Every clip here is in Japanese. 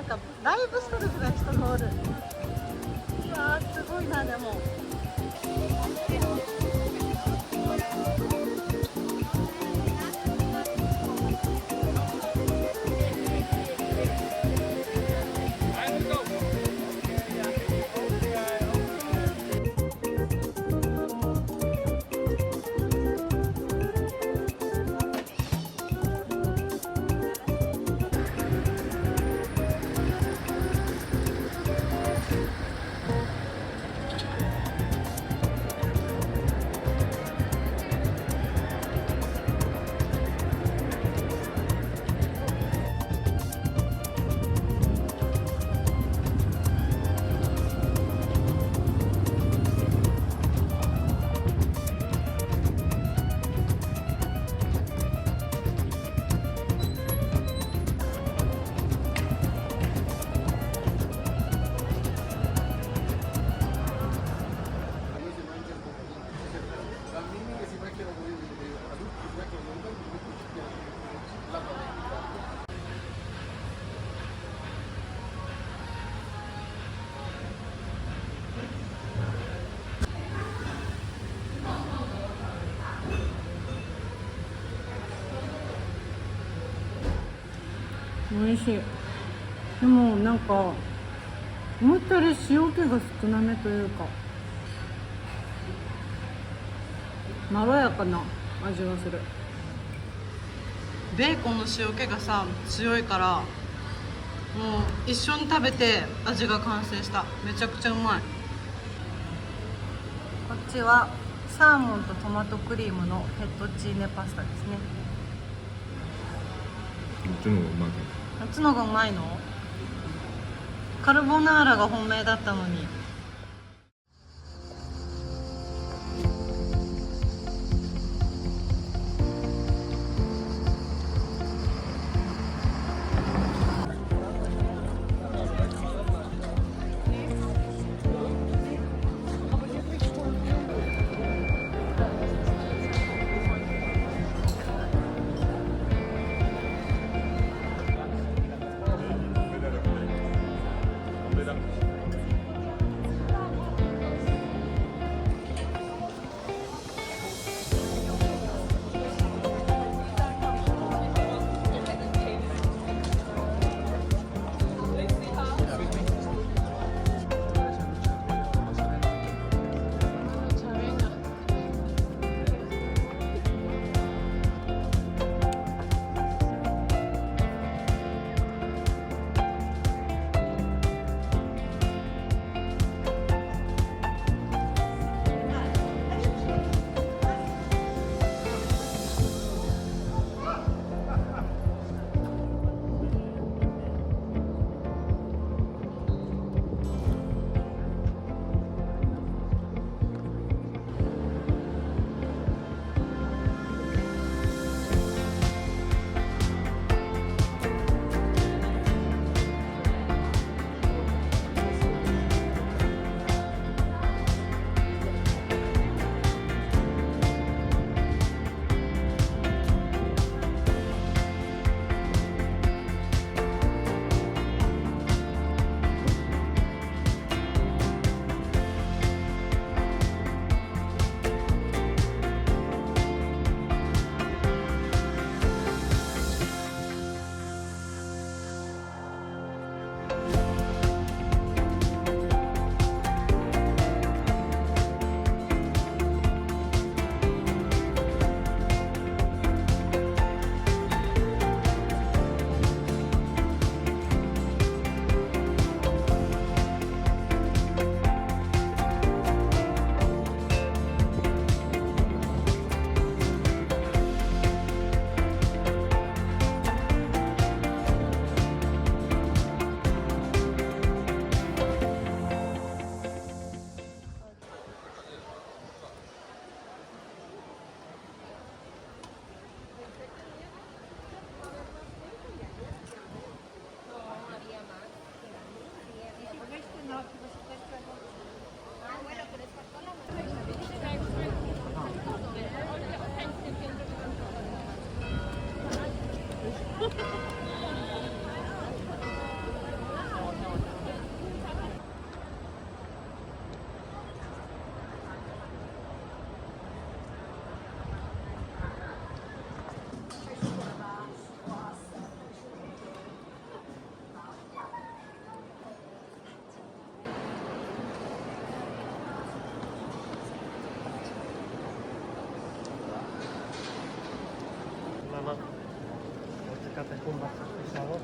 かだいぶするぐらい人がおる。うわーすごいな。でも美味しい。でもなんか思ったより塩気が少なめというかまろやかな味がする。ベーコンの塩気がさ強いからもう一緒に食べて味が完成した。めちゃくちゃうまい。こっちはサーモンとトマトクリームのフェットチーネパスタですね。こっちの方がうまいかこっちのがうまいの？カルボナーラが本命だったのに。até combate especial.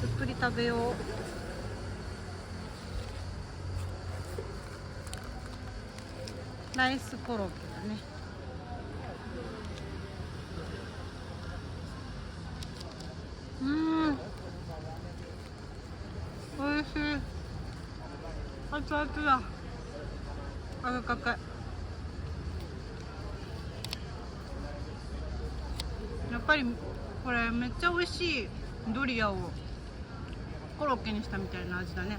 ゆっくり食べよう。ライスコロッケだね。おいしい。熱々だ。あがかかい。やっぱりこれめっちゃ美味しいドリアをコロッケにしたみたいな味だね。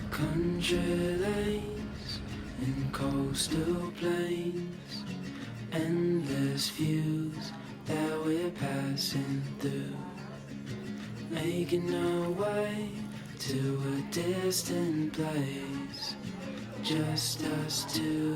Country lanes and coastal plains, endless views that we're passing through, making our way to a distant place, just us two.